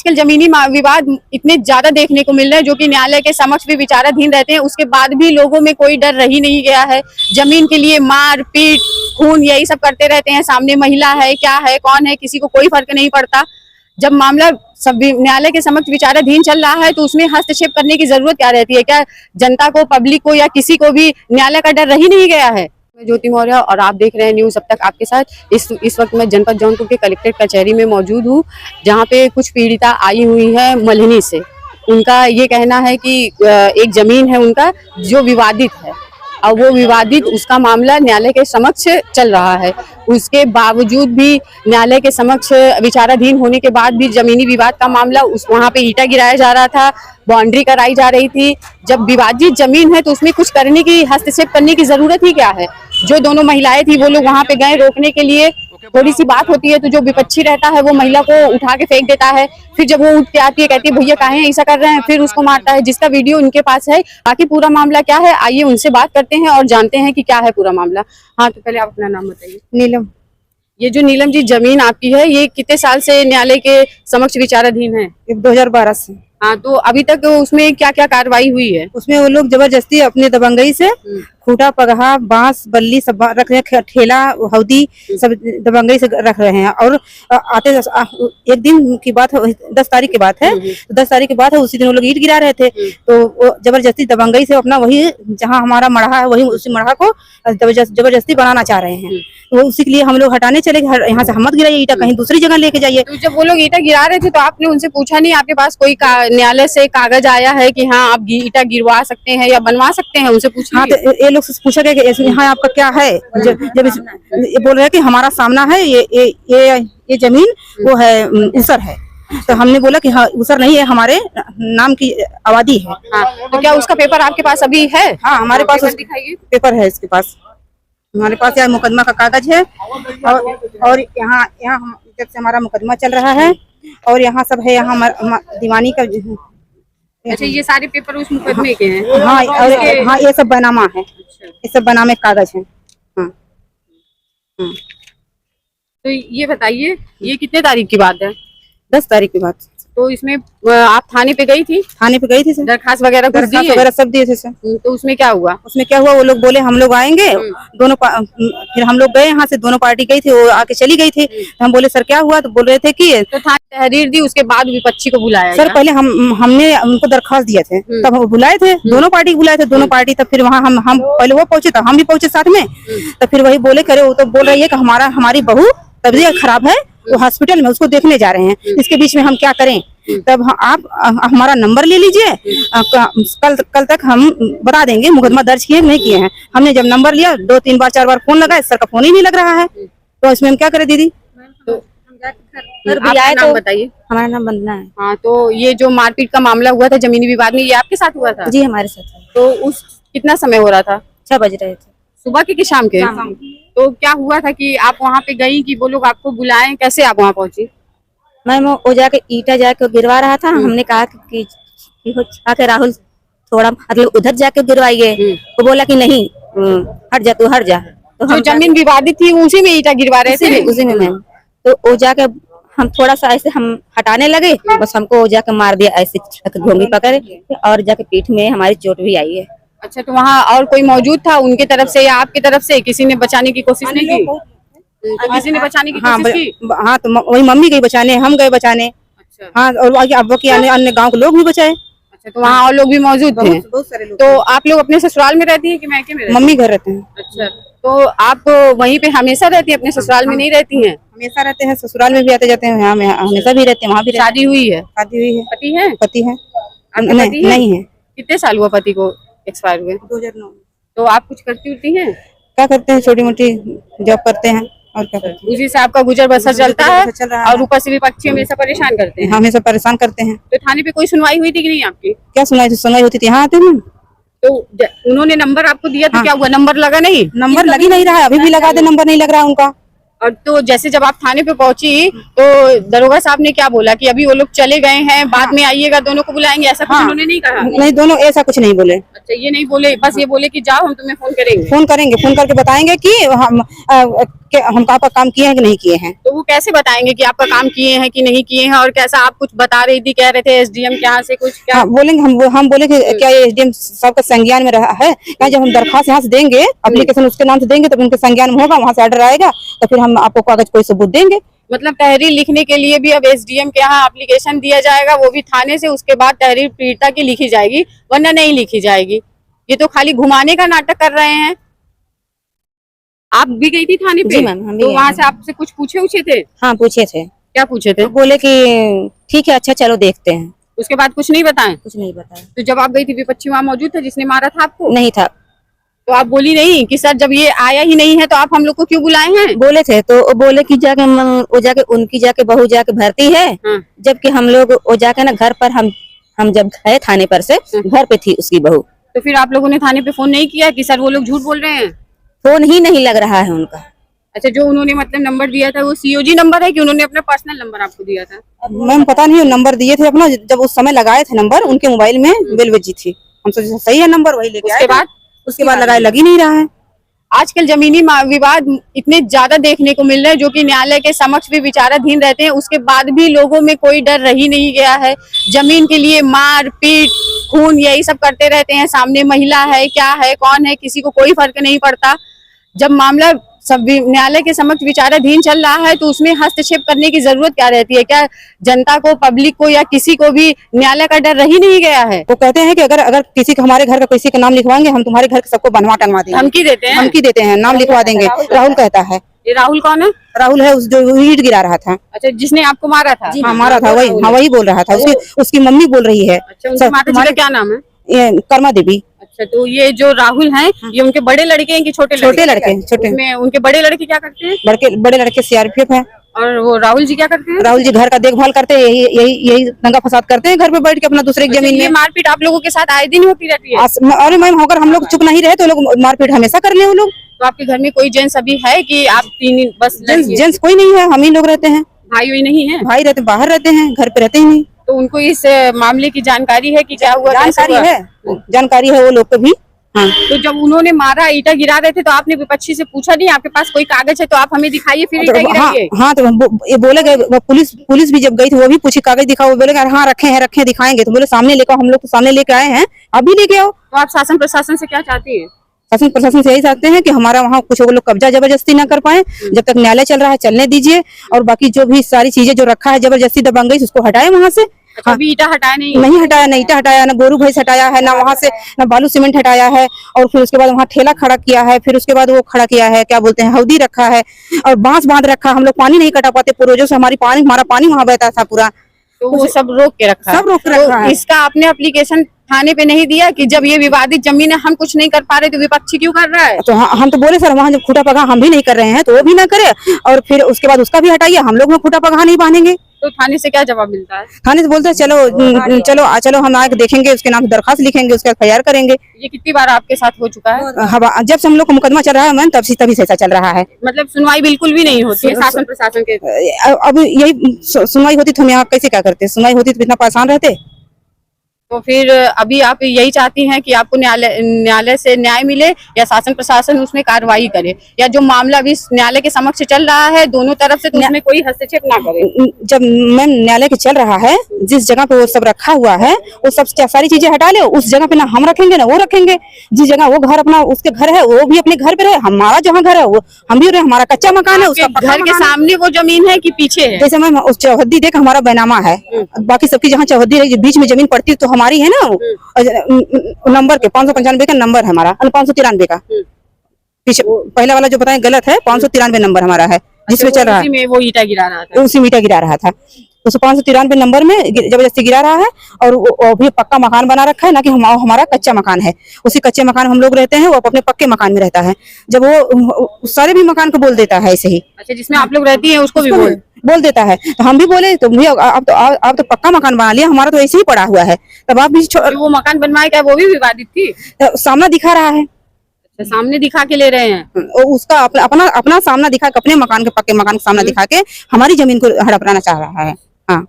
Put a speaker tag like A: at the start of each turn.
A: आजकल जमीनी विवाद इतने ज्यादा देखने को मिल रहे हैं जो कि न्यायालय के समक्ष भी विचाराधीन रहते हैं, उसके बाद भी लोगों में कोई डर रही नहीं गया है। जमीन के लिए मार पीट खून यही सब करते रहते हैं। सामने महिला है, क्या है, कौन है, किसी को कोई फर्क नहीं पड़ता। जब मामला सब न्यायालय के समक्ष विचाराधीन चल रहा है तो उसमें हस्तक्षेप करने की जरूरत क्या रहती है? क्या जनता को, पब्लिक को या किसी को भी न्यायालय का डर रही नहीं गया है? मैं ज्योति मौर्य और आप देख रहे हैं न्यूज अब तक आपके साथ। इस वक्त मैं जनपद जौनपुर के कलेक्ट्रेट कचहरी में मौजूद हूँ, जहाँ पे कुछ पीड़िता आई हुई है मल्हनी से। उनका ये कहना है कि एक जमीन है उनका जो विवादित है, और वो विवादित उसका मामला न्यायालय के समक्ष चल रहा है। उसके बावजूद भी न्यायालय के समक्ष विचाराधीन होने के बाद भी जमीनी विवाद का मामला वहाँ पे ईंटा गिराया जा रहा था, बाउंड्री कराई जा रही थी। जब विवादित जमीन है तो उसमें कुछ करने की, हस्तक्षेप करने की जरूरत ही क्या है? जो दोनों महिलाएं थी वो लोग वहाँ पे गए रोकने के लिए। थोड़ी सी बात होती है तो जो विपक्षी रहता है वो महिला को उठा के फेंक देता है। फिर जब वो उठ के आती है कहती है भैया काहे ऐसा कर रहे हैं, फिर उसको मारता है, जिसका वीडियो इनके पास है। बाकी पूरा मामला क्या है आइए उनसे बात करते हैं और जानते हैं कि क्या है पूरा मामला। हाँ, तो पहले आप अपना नाम बताइए।
B: नीलम।
A: ये जो नीलम जी जमीन आपकी है, ये कितने साल से न्यायालय के समक्ष विचाराधीन है?
B: 2012 से।
A: हाँ, तो अभी तक उसमें क्या क्या कार्रवाई हुई है?
B: उसमें वो लोग जबरदस्ती अपने दबंगई से खूटा, पगहा, बांस, बल्ली सब रख रहे हैं, ठेला, हौदी सब दबंगई से रख रहे हैं। और आते एक दिन की बात है, 10 तारीख की बात है, 10 तारीख की बात है, उसी दिन वो लोग ईंट गिरा रहे थे। तो वो जबरदस्ती दबंगई से अपना वही जहाँ हमारा मढ़ा है वही उसी मढ़ा को जबरदस्ती बनाना चाह रहे हैं। तो उसी के लिए हम लोग हटाने चले गए, यहाँ से हम मत गिराइए ईंटा, कहीं दूसरी जगह लेके जाइए।
A: तो जब वो लोग ईंटा गिरा रहे थे तो आपने उनसे पूछा नहीं, आपके पास कोई न्यायालय से कागज आया है कि हाँ आप ईंटा गिरवा सकते हैं या बनवा सकते हैं? उनसे पूछा?
B: हाँ, तो ये लोग से पूछा गया कि यहाँ आपका क्या है? जब ये बोल रहे हैं कि हमारा सामना है, ये जमीन वो है उसर है। तो हमने बोला कि हाँ उसर नहीं है, हमारे नाम की आबादी है।
A: हाँ, तो क्या उसका पेपर आपके पास अभी है?
B: हाँ, हमारे पास
A: दिखाइए।
B: पेपर है, इसके पास, हमारे पास यह मुकदमा का कागज है। और यहाँ जब से हमारा मुकदमा चल रहा है और यहाँ सब है, यहाँ दीवानी का।
A: अच्छा, ये सारे पेपर उस मुकदमे के हैं?
B: हाँ, और हाँ ये सब बनामा है, ये सब बनामे कागज है। हाँ।
A: तो ये बताइए, ये कितने तारीख की बात है?
B: 10 तारीख की बात।
A: तो इसमें आप थाने पे गई थी?
B: थाने पे गई थी सर,
A: दरखास्त वगैरह
B: सब दिए थे सर।
A: तो उसमें क्या हुआ?
B: उसमें क्या हुआ, वो लोग बोले हम लोग आएंगे दोनों। फिर हम लोग गए, यहाँ से दोनों पार्टी गई थी, वो आके चली गई थी। हम बोले सर क्या हुआ? तो बोल रहे थे कि
A: तो थाने तहरीर दी, उसके बाद विपक्षी को बुलाया?
B: सर पहले हमने उनको दरखास्त दिए थे, तब हम बुलाए थे, दोनों पार्टी बुलाए थे, दोनों पार्टी। तब फिर वहाँ हम पहले वो पहुंचे, तब हम भी पहुंचे साथ में। तो फिर वही बोले करे, वो तो बोल रही है कि हमारी बहू तबीयत खराब है, वो हॉस्पिटल में, उसको देखने जा रहे हैं। इसके बीच में हम क्या करें? तब आप हमारा नंबर ले लीजिए, कल तक हम बता देंगे मुकदमा दर्ज किए नहीं किए हैं। हमने जब नंबर लिया 2, 3 बार 4 बार फोन लगाए, सर का फोन ही नहीं लग रहा है। तो इसमें हम क्या करें दीदी?
A: आपका नाम बताइए।
B: हमारा नाम वंदना है।
A: हाँ, तो ये जो मारपीट का मामला हुआ था जमीनी विवाद में, ये आपके साथ हुआ था?
B: जी हमारे साथ।
A: तो उस कितना समय हो रहा था?
B: 6 बज रहे थे,
A: सुबह के कि शाम के? तो क्या हुआ था कि आप वहाँ पे गई कि वो लोग आपको बुलाएं? कैसे आप वहाँ पहुंची?
B: मैं वो जाके ईंटा जाके गिरवा रहा था। हमने कहा कि राहुल थोड़ा मतलब उधर जाके गिरवाइए। वो बोला कि नहीं हट जा, तू हट जा। तो
A: जो जमीन विवादित थी उसी में ईंटा गिरवा रहे थे?
B: उसी में मैम। तो वो जाके हम थोड़ा सा ऐसे हम हटाने लगे, बस हमको वो जाके मार दिया ऐसे घोंगी पकड़, और जाके पीठ में हमारी चोट भी आई है।
A: अच्छा, तो वहाँ और कोई मौजूद था उनके तरफ से या आपकी तरफ से? किसी ने बचाने की कोशिश नहीं की? किसी ने बचाने की कोशिश की?
B: हाँ, तो वही मम्मी गई बचाने, हम गए बचाने। अच्छा। हाँ, और अब की अन्य गांव के लोग भी बचाए।
A: अच्छा, तो वहाँ और लोग भी मौजूद थे?
B: बहुत सारे लोग।
A: तो आप लोग अपने ससुराल में रहती हैं कि मायके में?
B: मम्मी घर रहते हैं।
A: अच्छा, तो आप वहीं पे हमेशा रहती है, अपने ससुराल में नहीं रहती हैं?
B: हमेशा रहते हैं, ससुराल में भी आते जाते हैं, हमेशा भी रहते हैं, वहाँ भी।
A: शादी हुई है?
B: शादी हुई है।
A: पति है?
B: पति है?
A: नहीं है। कितने साल हुआ पति को एक्सपायर हुए?
B: 2009।
A: तो आप कुछ करती होती हैं?
B: क्या करते हैं, छोटी मोटी जॉब करते हैं और क्या करते हैं।
A: उसी से आपका गुजर बसर चलता है और ऊपर से विपक्षी हमेशा परेशान करते हैं?
B: हमेशा परेशान करते हैं।
A: तो थाने पे कोई सुनवाई हुई थी कि नहीं आपकी?
B: क्या सुनवाई होती थी? यहाँ आते हैं।
A: तो उन्होंने नंबर आपको दिया तो क्या हुआ, नंबर लगा नहीं?
B: नंबर लग ही नहीं रहा है, अभी भी लगा दे, नंबर नहीं लग रहा है उनका।
A: और तो जैसे जब आप थाने पे पहुंची तो दरोगा साहब ने क्या बोला कि अभी वो लोग चले गए हैं, बाद में आइएगा, दोनों को बुलाएंगे, ऐसा कुछ उन्होंने नहीं कहा?
B: नहीं, दोनों ऐसा कुछ नहीं बोले।
A: अच्छा, ये नहीं बोले, बस ये बोले कि जाओ हम तुम्हें फोन करेंगे।
B: फोन करेंगे, फोन करके बताएंगे कि हम आपका काम किए हैं कि नहीं किए हैं।
A: तो वो कैसे बताएंगे कि आपका काम किए हैं कि नहीं किए हैं? और कैसा, आप कुछ बता रही थी, कह रहे थे एसडीएम के यहाँ से कुछ क्या?
B: हाँ, बोलेंगे, हम बोले कि क्या ये एसडीएम साहब का संज्ञान में रहा है क्या? जब हम दरखास्त यहाँ से देंगे, एप्लीकेशन उसके नाम से देंगे, तब उनके संज्ञान में होगा, वहाँ से ऑर्डर आएगा, तो फिर हम आपको कागज कोई सबूत देंगे।
A: मतलब तहरीर लिखने के लिए भी अब एसडीएम के यहाँ एप्लीकेशन दिया जाएगा, वो भी थाने से, उसके बाद तहरीर पीड़िता की लिखी जाएगी, वरना नहीं लिखी जाएगी। ये तो खाली घुमाने का नाटक कर रहे हैं। आप भी गई थी थाने पे?
B: जी मैम, हम भी
A: तो
B: गए
A: वहाँ
B: थे।
A: से आपसे कुछ पूछे थे?
B: हाँ, पूछे थे।
A: क्या पूछे थे?
B: तो बोले कि ठीक है, अच्छा चलो देखते हैं।
A: उसके बाद कुछ नहीं बताएं?
B: कुछ नहीं बताया।
A: तो जब आप गई थी विपक्षी वहाँ मौजूद था जिसने मारा था आपको?
B: नहीं था।
A: तो आप बोली नहीं कि सर जब ये आया ही नहीं है तो आप हम लोग को क्यों बुलाए हैं?
B: बोले थे तो वो बोले कि जाके उनकी जाके बहू जाके भर्ती है,
A: हाँ।
B: जबकि हम लोग वो जाके ना घर पर हम जब गए थाने पर से, घर पे थी उसकी बहू।
A: तो फिर आप लोगों ने थाने पे फोन नहीं किया कि सर वो लोग झूठ बोल रहे हैं?
B: फोन ही नहीं लग रहा है उनका।
A: अच्छा, जो उन्होंने मतलब नंबर दिया था वो सीओजी नंबर है कि उन्होंने अपना पर्सनल नंबर आपको दिया था?
B: मैम पता नहीं, वो नंबर दिए थे अपना, जब उस समय लगाए थे नंबर, उनके मोबाइल में बेल बजी थी। हम सोचे सही है नंबर, वही लेके आए। उसके बाद लगाए, लग ही नहीं रहा है।
A: आजकल जमीनी विवाद इतने ज्यादा देखने को मिल रहे हैं जो कि न्यायालय के समक्ष भी विचाराधीन रहते हैं, उसके बाद भी लोगों में कोई डर रही नहीं गया है। जमीन के लिए मार पीट खून यही सब करते रहते हैं, सामने महिला है, क्या है, कौन है, किसी को कोई फर्क नहीं पड़ता। जब मामला सब न्यायालय के समक्ष विचाराधीन चल रहा है तो उसमें हस्तक्षेप करने की जरूरत क्या रहती है? क्या जनता को, पब्लिक को या किसी को भी न्यायालय का डर रही नहीं गया है?
B: वो कहते हैं कि अगर किसी का, हमारे घर का किसी का नाम लिखवाएंगे, हम तुम्हारे घर के सबको बनवा टंगवा देंगे।
A: धमकी देते हैं?
B: धमकी देते हैं, नाम लिखवा देंगे। राहुल कहता है।
A: ये राहुल कौन है?
B: राहुल है उस जो ईंट गिरा रहा था।
A: अच्छा, जिसने आपको मारा था?
B: हाँ, मारा था वही। हाँ, वही बोल रहा था। उसकी मम्मी बोल रही है।
A: अच्छा, उनकी माता जी का क्या नाम है?
B: कर्मा देवी।
A: अच्छा, तो ये जो राहुल हैं, ये उनके बड़े लड़के हैं कि छोटे लड़के?
B: छोटे।
A: उसमें उनके बड़े लड़के क्या करते हैं?
B: बड़े लड़के सीआरपीएफ है।
A: और वो राहुल जी क्या करते हैं?
B: राहुल जी घर का देखभाल करते हैं, यही दंगा फसाद करते हैं घर पे बैठ के अपना दूसरे की जमीन
A: ये
B: में।
A: मारपीट आप लोगों के साथ आए दिन होती रहती है?
B: अरे मैम, अगर हम लोग चुप नहीं रहे तो लोग मारपीट हमेशा कर ले वो लोग।
A: तो आपके घर में कोई जेंट्स अभी है कि आप तीन बस?
B: जेंट्स कोई नहीं है, हम ही लोग रहते हैं।
A: भाई वही नहीं है?
B: भाई रहते बाहर रहते हैं, घर पे रहते ही नहीं।
A: तो उनको इस मामले की जानकारी है कि क्या हुआ?
B: जानकारी है वो लोग को भी। हाँ।
A: तो जब उन्होंने मारा, ईटा गिरा रहे थे, तो आपने विपक्षी से पूछा नहीं आपके पास कोई कागज है तो आप हमें दिखाइए, फिर ईटा गिराइए?
B: हाँ, तो ये बोले गए, पुलिस भी जब गई थी वो भी पूछी कागज दिखाओ, बोले हाँ रखे दिखाएंगे। तो बोले सामने लेकर, हम लोग तो सामने लेके आए हैं, अभी लेके आओ।
A: तो आप शासन प्रशासन से क्या चाहती है?
B: शासन प्रशासन से यही चाहते हैं कि हमारा वहाँ कुछ वो लोग कब्जा जबरदस्ती ना कर पाए। जब तक न्यायालय चल रहा है चलने दीजिए, और बाकी जो भी सारी चीजें जो रखा है जबरदस्ती दबंगई, उसको हटाए वहाँ से।
A: अच्छा, अभी ईटा हटाया
B: नहीं हटाया, ना ईटा हटाया, ना गोरू भैंस हटाया है, ना वहाँ से ना बालू सीमेंट हटाया है। और फिर उसके बाद वहाँ ठेला खड़ा किया है, फिर उसके बाद वो खड़ा किया है, क्या बोलते हैं, हौदी रखा है, और बांस बांध रखा। हम लोग पानी नहीं कटा पाते, पूर्वजों से हमारा पानी वहाँ बहता था पूरा,
A: तो वो सब रोक के रखा है।
B: सब रोक के रखा है।
A: इसका आपने एप्लीकेशन थाने पे नहीं दिया कि जब ये विवादित जमीन है, हम कुछ नहीं कर पा रहे तो विपक्षी क्यों कर रहा है?
B: तो हम तो बोले सर, वहाँ जब खूटा पगहा हम भी नहीं कर रहे हैं तो वो भी ना करे, और फिर उसके बाद उसका भी हटाइए, हम लोग खूटा पगहा नहीं बांधेंगे।
A: तो थाने से क्या जवाब मिलता है?
B: थाने से बोलते हैं चलो हम आके देखेंगे, उसके नाम से दरखास्त लिखेंगे, उसका FIR करेंगे।
A: ये कितनी बार आपके साथ हो चुका है?
B: जब से हम लोग का मुकदमा चल रहा है मैम, तभी से ऐसा चल रहा है।
A: मतलब सुनवाई बिल्कुल भी नहीं होती है शासन प्रशासन के?
B: अब यही सुनवाई होती तो हम यहाँ कैसे क्या करते? सुनवाई होती तो इतना परेशान रहते।
A: तो फिर अभी आप यही चाहती हैं कि आपको न्यायालय से न्याय मिले या शासन प्रशासन उसमें कार्रवाई करे, या जो मामला अभी न्यायालय के समक्ष चल रहा है दोनों तरफ से, तो उसमें कोई हस्तक्षेप ना करे?
B: जब मैम न्यायालय के चल रहा है, जिस जगह पे वो सब रखा हुआ है वो सब सारी चीजें हटा ले, उस जगह पे ना हम रखेंगे ना वो रखेंगे। जिस जगह वो घर अपना उसके घर है वो भी अपने घर पे रहे, हमारा जहाँ घर है वो हम भी रहे, हमारा कच्चा मकान है, उसका
A: घर के सामने वो जमीन है कि पीछे है?
B: जैसे मैम उस चौहद्दी देख हमारा बैनामा है, बाकी सबकी जहाँ चौहद्दी रही बीच में जमीन पड़ती तो हमारी है ना। नंबर के 595 का नंबर है हमारा, 593 का पीछे पहला वाला जो बताएं गलत है, 593 नंबर हमारा है जिसमें चल रहा है।
A: वो ईटा गिरा रहा था?
B: उसी ईटा गिरा रहा था, तो 593 नंबर में जबरदस्ती गिरा रहा है, और वो भी पक्का मकान बना रखा है ना कि हमारा कच्चा मकान है। उसी कच्चे मकान हम लोग रहते हैं, वो अपने पक्के मकान में रहता है। जब वो सारे भी मकान को बोल देता है ऐसे ही।
A: अच्छा, जिसमें आप लोग रहती हैं उसको भी
B: बोल देता है। तो हम भी बोले तो भैया आप तो पक्का मकान बना लिया, हमारा तो ऐसे ही पड़ा हुआ है। तब आप भी
A: वो मकान बनवाए क्या वो भी विवादित थी?
B: सामना दिखा रहा है,
A: तो सामने दिखा के ले रहे हैं।
B: और उसका अपना सामना दिखा के, अपने मकान के पक्के मकान का सामना दिखा के हमारी जमीन को हड़पना चाह रहा है। हाँ